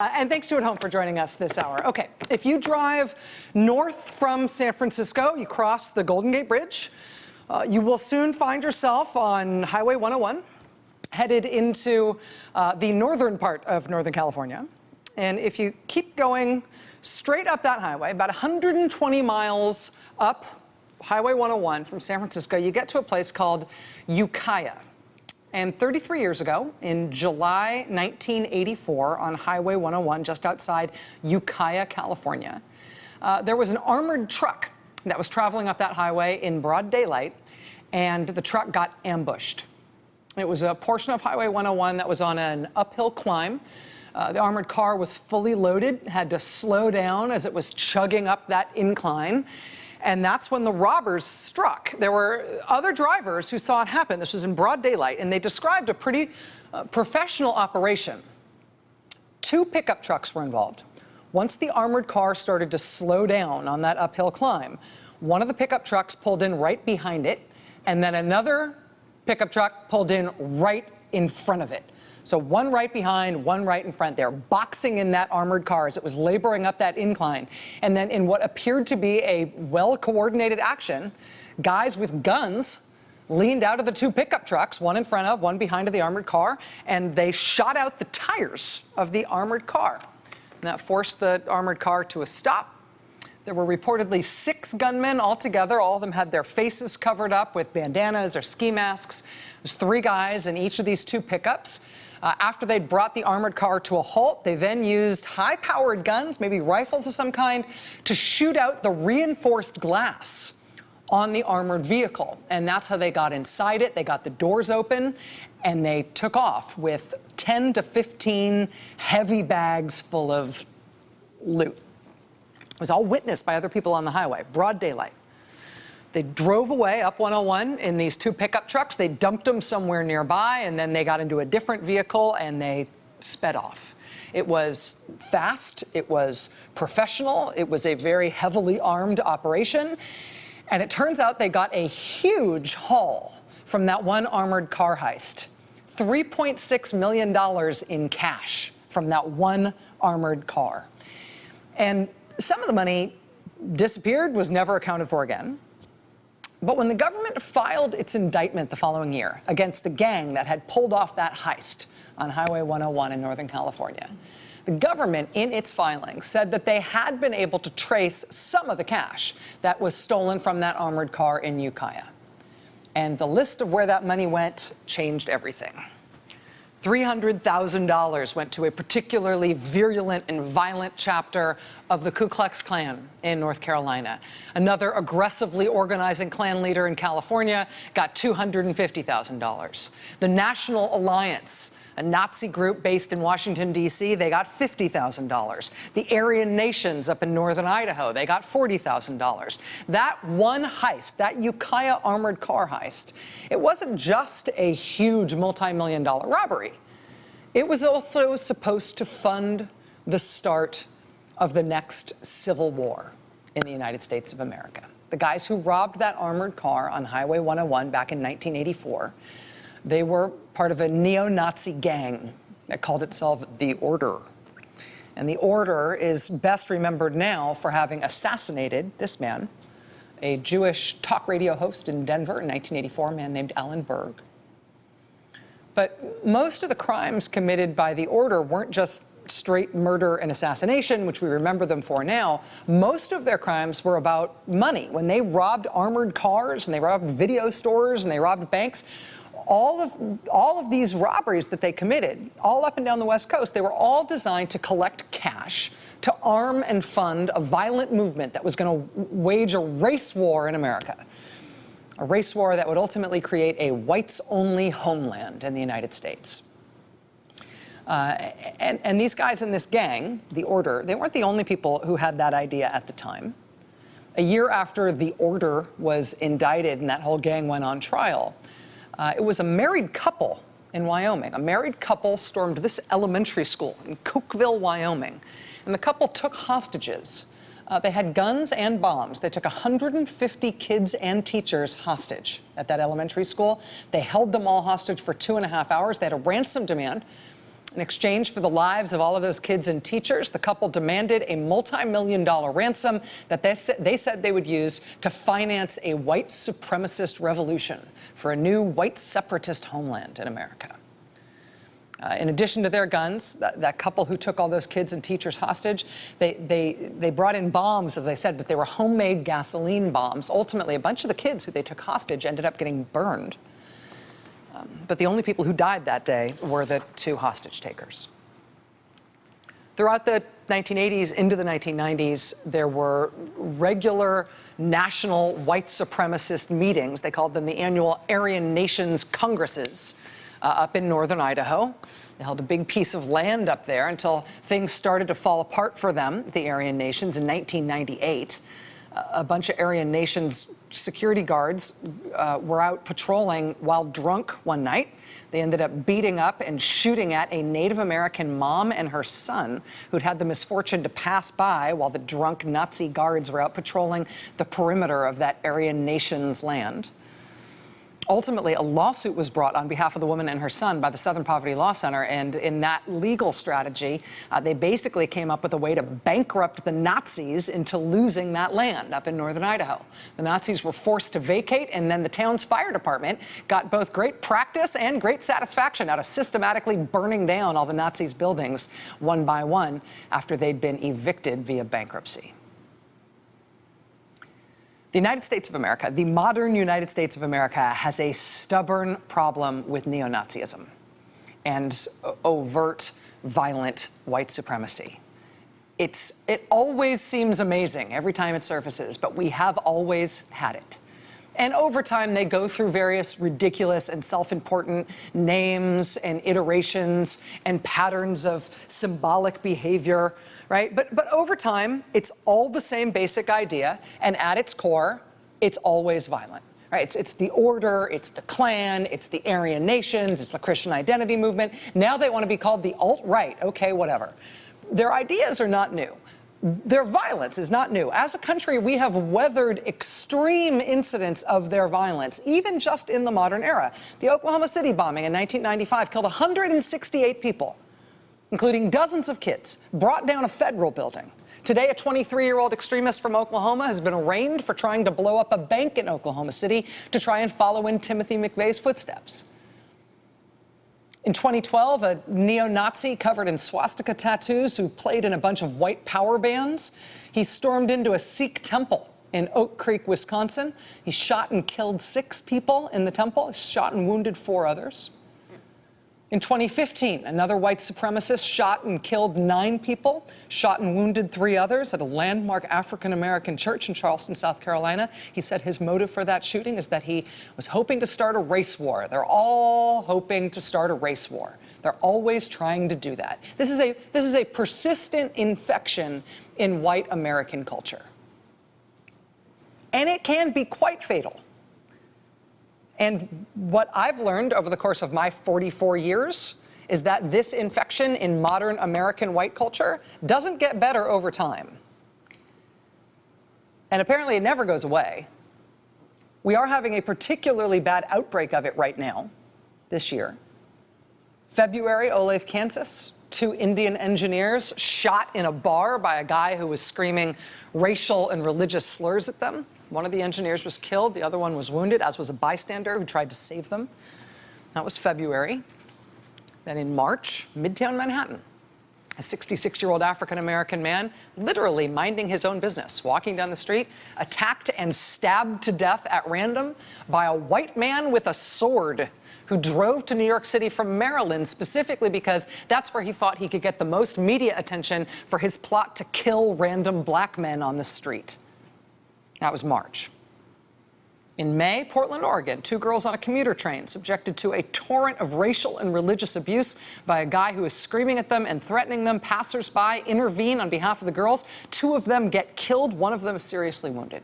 And thanks to At Home for joining us this hour. Okay, if you drive north from San Francisco, you cross the Golden Gate Bridge, you will soon find yourself on Highway 101, headed into the northern part of Northern California. And if you keep going straight up that highway, about 120 miles up Highway 101 from San Francisco, you get to a place called Ukiah. And 33 years ago, in July 1984, on Highway 101, just outside Ukiah, California, there was an armored truck that was traveling up that highway in broad daylight, and the truck got ambushed. It was a portion of Highway 101 that was on an uphill climb. The armored car was fully loaded, had to slow down as it was chugging up that incline. And that's when the robbers struck. There were other drivers who saw it happen. This was in broad daylight, and they described a pretty professional operation. 2 pickup trucks were involved. Once the armored car started to slow down on that uphill climb, one of the pickup trucks pulled in right behind it, and then another pickup truck pulled in right in front of it. So one right behind, one right in front. They're boxing in that armored car as it was laboring up that incline. And then in what appeared to be a well-coordinated action, guys with guns leaned out of the 2 pickup trucks, one in front of, one behind of the armored car, and they shot out the tires of the armored car. And that forced the armored car to a stop. There were reportedly 6 gunmen altogether. All of them had their faces covered up with bandanas or ski masks. There's 3 guys in each of these 2 pickups. After they'd brought the armored car to a halt, they then used high-powered guns, maybe rifles of some kind, to shoot out the reinforced glass on the armored vehicle. And that's how they got inside it. They got the doors open, and they took off with 10 to 15 heavy bags full of loot. It was all witnessed by other people on the highway, broad daylight. They drove away up 101 in these 2 pickup trucks. They dumped them somewhere nearby, and then they got into a different vehicle, and they sped off. It was fast. It was professional. It was a very heavily armed operation. And it turns out they got a huge haul from that one armored car heist. $3.6 million in cash from that one armored car. And some of the money disappeared, was never accounted for again. But when the government filed its indictment the following year against the gang that had pulled off that heist on Highway 101 in Northern California, the government, in its filing, said that they had been able to trace some of the cash that was stolen from that armored car in Ukiah. And the list of where that money went changed everything. $300,000 went to a particularly virulent and violent chapter of the Ku Klux Klan in North Carolina. Another aggressively organizing Klan leader in California got $250,000. The National Alliance, a Nazi group based in Washington, D.C., they got $50,000. The Aryan Nations up in northern Idaho, they got $40,000. That one heist, that Ukiah armored car heist, it wasn't just a huge multi-million-dollar robbery. It was also supposed to fund the start of the next civil war in the United States of America. The guys who robbed that armored car on Highway 101 back in 1984, they were part of a neo-Nazi gang that called itself the Order. And the Order is best remembered now for having assassinated this man, a Jewish talk radio host in Denver in 1984, a man named Alan Berg. But most of the crimes committed by the Order weren't just straight murder and assassination, which we remember them for now. Most of their crimes were about money. When they robbed armored cars and they robbed video stores and they robbed banks, all of these robberies that they committed, all up and down the West Coast, they were all designed to collect cash, to arm and fund a violent movement that was going to wage a race war in America. A race war that would ultimately create a whites-only homeland in the United States. And these guys in this gang, the Order, they weren't the only people who had that idea at the time. A year after the Order was indicted and that whole gang went on trial, it was a married couple in Wyoming. A married couple stormed this elementary school in Cookeville, Wyoming, and the couple took hostages. They had guns and bombs. They took 150 kids and teachers hostage at that elementary school. They held them all hostage for 2.5 hours. They had a ransom demand In exchange for the lives of all of those kids and teachers, the couple demanded a multi-million-dollar ransom that they said they would use to finance a white supremacist revolution for a new white separatist homeland in America. In addition to their guns, that couple who took all those kids and teachers hostage, they brought in bombs, as I said, but they were homemade gasoline bombs. Ultimately, a bunch of the kids who they took hostage ended up getting burned. But the only people who died that day were the two hostage takers. Throughout the 1980s into the 1990s, there were regular national white supremacist meetings. They called them the annual Aryan Nations Congresses up in northern Idaho. They held a big piece of land up there until things started to fall apart for them, the Aryan Nations, in 1998. A bunch of Aryan Nations security guards were out patrolling while drunk one night. They ended up beating up and shooting at a Native American mom and her son who'd had the misfortune to pass by while the drunk Nazi guards were out patrolling the perimeter of that Aryan Nations land. Ultimately, a lawsuit was brought on behalf of the woman and her son by the Southern Poverty Law Center, and in that legal strategy, they basically came up with a way to bankrupt the Nazis into losing that land up in northern Idaho. The Nazis were forced to vacate, and then the town's fire department got both great practice and great satisfaction out of systematically burning down all the Nazis' buildings one by one after they'd been evicted via bankruptcy. The United States of America, the modern United States of America, has a stubborn problem with neo-Nazism and overt, violent white supremacy. It always seems amazing every time it surfaces, but we have always had it. And over time, they go through various ridiculous and self-important names and iterations and patterns of symbolic behavior, right? But over time, it's all the same basic idea, and at its core, it's always violent. Right? It's the order, it's the Klan, it's the Aryan Nations, it's the Christian identity movement. Now they want to be called the alt-right. Okay, whatever. Their ideas are not new. Their violence is not new. As a country, we have weathered extreme incidents of their violence, even just in the modern era. The Oklahoma City bombing in 1995 killed 168 people, including dozens of kids, brought down a federal building. Today, a 23-year-old extremist from Oklahoma has been arraigned for trying to blow up a bank in Oklahoma City to try and follow in Timothy McVeigh's footsteps. In 2012, a neo-Nazi covered in swastika tattoos who played in a bunch of white power bands, he stormed into a Sikh temple in Oak Creek, Wisconsin. He shot and killed 6 people in the temple, he shot and wounded 4 others. In 2015, another white supremacist shot and killed 9 people, shot and wounded 3 others at a landmark African-American church in Charleston, South Carolina. He said his motive for that shooting is that he was hoping to start a race war. They're all hoping to start a race war. They're always trying to do that. This is a persistent infection in white American culture. And it can be quite fatal. And what I've learned over the course of my 44 years is that this infection in modern American white culture doesn't get better over time. And apparently it never goes away. We are having a particularly bad outbreak of it right now, this year. February, Olathe, Kansas, 2 Indian engineers shot in a bar by a guy who was screaming racial and religious slurs at them. One of the engineers was killed, the other one was wounded, as was a bystander who tried to save them. That was February. Then in March, Midtown Manhattan, a 66-year-old African-American man, literally minding his own business, walking down the street, attacked and stabbed to death at random by a white man with a sword who drove to New York City from Maryland specifically because that's where he thought he could get the most media attention for his plot to kill random black men on the street. That was March. In May, Portland, Oregon, 2 girls on a commuter train subjected to a torrent of racial and religious abuse by a guy who is screaming at them and threatening them. Passers-by intervene on behalf of the girls. 2 of them get killed. 1 of them is seriously wounded.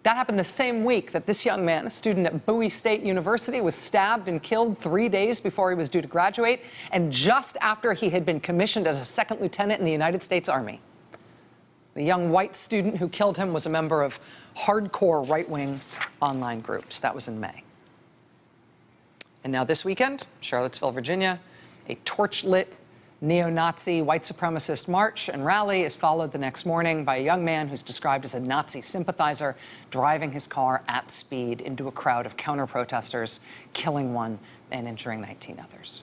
That happened the same week that this young man, a student at Bowie State University, was stabbed and killed 3 days before he was due to graduate, and just after he had been commissioned as a 2nd lieutenant in the United States Army. The young white student who killed him was a member of hardcore right-wing online groups. That was in May. And now this weekend, Charlottesville, Virginia, A torch-lit neo-Nazi white supremacist march and rally is followed the next morning by a young man who's described as a Nazi sympathizer driving his car at speed into a crowd of counter-protesters, killing one and injuring 19 others.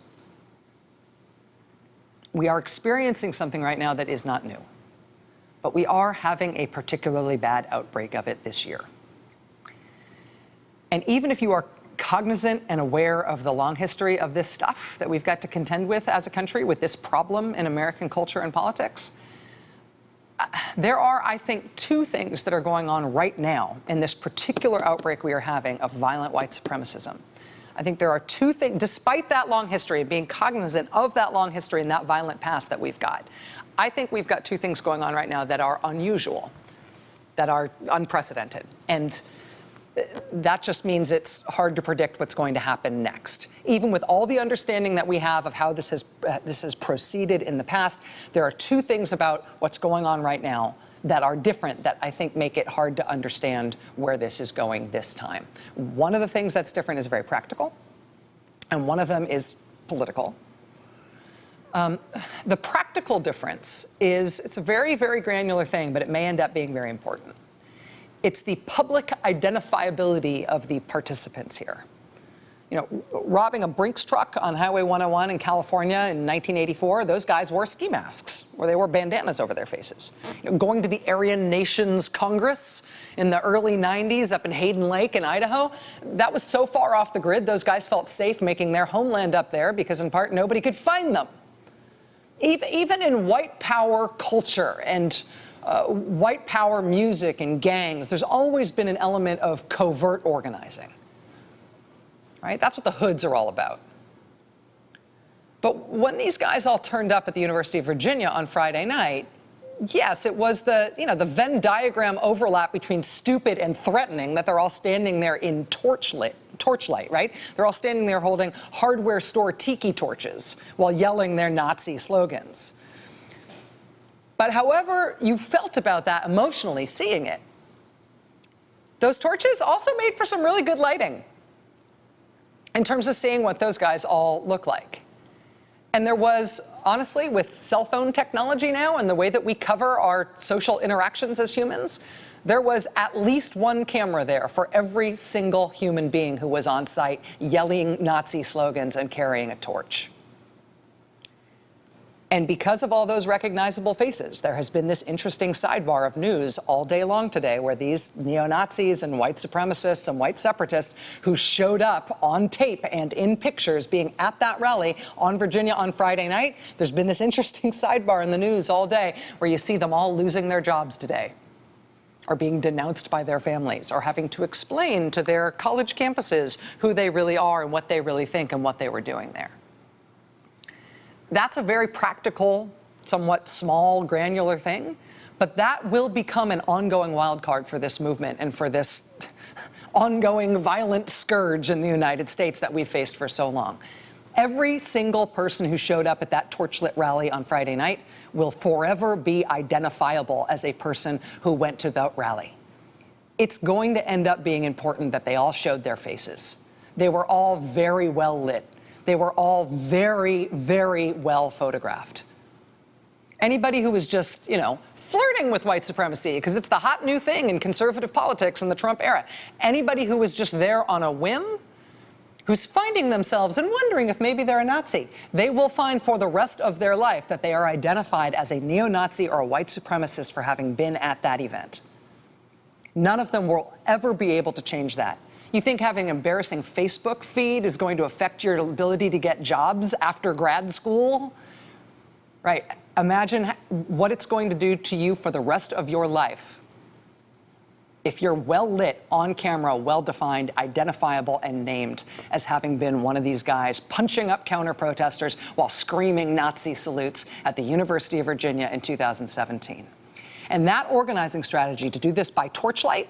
We are experiencing something right now that is not new, but we are having a particularly bad outbreak of it this year. And even if you are cognizant and aware of the long history of this stuff that we've got to contend with as a country, with this problem in American culture and politics, there are, I think, two things that are going on right now in this particular outbreak we are having of violent white supremacism. I think there are two things, despite that long history, being cognizant of that long history and that violent past that we've got, I think we've got two things going on right now that are unusual, that are unprecedented. And that just means it's hard to predict what's going to happen next. Even with all the understanding that we have of how this has proceeded in the past, there are two things about what's going on right now that are different that I think make it hard to understand where this is going this time. One of the things that's different is very practical, and one of them is political. The practical difference is, it's a very, very granular thing, but it may end up being very important. It's the public identifiability of the participants here. You know, robbing a Brinks truck on Highway 101 in California in 1984, those guys wore ski masks, or they wore bandanas over their faces. You know, going to the Aryan Nations Congress in the early 90s up in Hayden Lake in Idaho, that was so far off the grid, those guys felt safe making their homeland up there because, in part, nobody could find them. Even in white power culture and white power music and gangs, there's always been an element of covert organizing, right? That's what the hoods are all about. But when these guys all turned up at the University of Virginia on Friday night, yes, it was the Venn diagram overlap between stupid and threatening, that they're all standing there in torchlight, right? They're all standing there holding hardware store tiki torches while yelling their Nazi slogans. But however you felt about that emotionally, seeing it, those torches also made for some really good lighting in terms of seeing what those guys all look like. And there was, honestly, with cell phone technology now and the way that we cover our social interactions as humans, there was at least one camera there for every single human being who was on site yelling Nazi slogans and carrying a torch. And because of all those recognizable faces, there has been this interesting sidebar of news all day long today where these neo-Nazis and white supremacists and white separatists who showed up on tape and in pictures being at that rally on Virginia on Friday night, there's been this interesting sidebar in the news all day where you see them all losing their jobs today, or being denounced by their families, or having to explain to their college campuses who they really are and what they really think and what they were doing there. That's a very practical, somewhat small, granular thing, but that will become an ongoing wild card for this movement and for this ongoing violent scourge in the United States that we've faced for so long. Every single person who showed up at that torchlit rally on Friday night will forever be identifiable as a person who went to the rally. It's going to end up being important that they all showed their faces. They were all very well lit. They were all very, very well photographed. Anybody who was just, flirting with white supremacy, because it's the hot new thing in conservative politics in the Trump era, anybody who was just there on a whim, who's finding themselves and wondering if maybe they're a Nazi, they will find for the rest of their life that they are identified as a neo-Nazi or a white supremacist for having been at that event. None of them will ever be able to change that. You think having an embarrassing Facebook feed is going to affect your ability to get jobs after grad school? Right. Imagine what it's going to do to you for the rest of your life if you're well lit, on camera, well-defined, identifiable, and named as having been one of these guys punching up counter-protesters while screaming Nazi salutes at the University of Virginia in 2017. And that organizing strategy to do this by torchlight,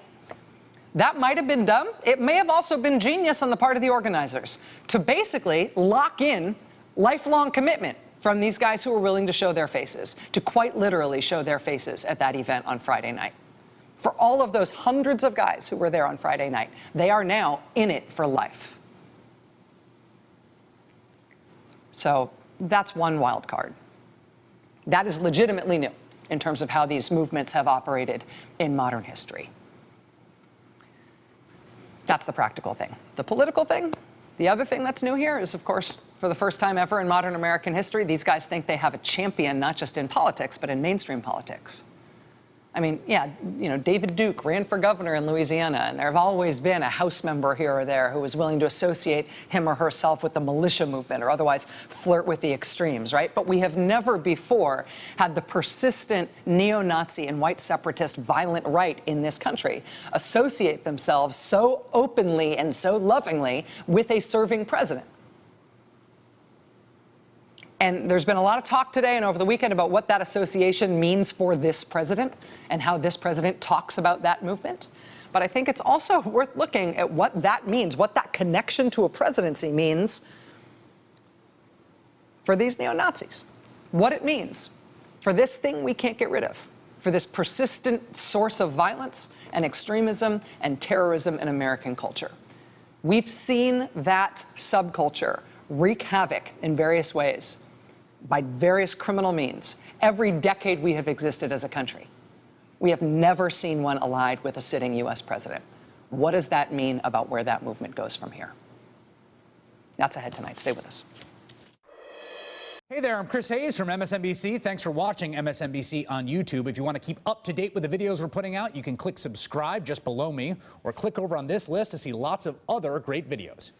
that might have been dumb. It may have also been genius on the part of the organizers to basically lock in lifelong commitment from these guys who were willing to show their faces, to quite literally show their faces at that event on Friday night. For all of those hundreds of guys who were there on Friday night, they are now in it for life. So That's one wild card. That is legitimately new in terms of how these movements have operated in modern history. That's the practical thing. The political thing, the other thing that's new here is, of course, for the first time ever in modern American history, these guys think they have a champion, not just in politics, but in mainstream politics. I mean, yeah, you know, David Duke ran for governor in Louisiana, and there have always been a House member here or there who was willing to associate him or herself with the militia movement or otherwise flirt with the extremes, right? But we have never before had the persistent neo-Nazi and white separatist violent right in this country associate themselves so openly and so lovingly with a serving president. And there's been a lot of talk today and over the weekend about what that association means for this president and how this president talks about that movement. But I think it's also worth looking at what that means, what that connection to a presidency means for these neo-Nazis, what it means for this thing we can't get rid of, for this persistent source of violence and extremism and terrorism in American culture. We've seen that subculture wreak havoc in various ways, by various criminal means, every decade we have existed as a country. We have never seen one allied with a sitting U.S. president. What does that mean about where that movement goes from here? That's ahead tonight. Stay with us. Hey there, I'm Chris Hayes from MSNBC. Thanks for watching MSNBC on YouTube. If you want to keep up to date with the videos we're putting out, you can click subscribe just below me or click over on this list to see lots of other great videos.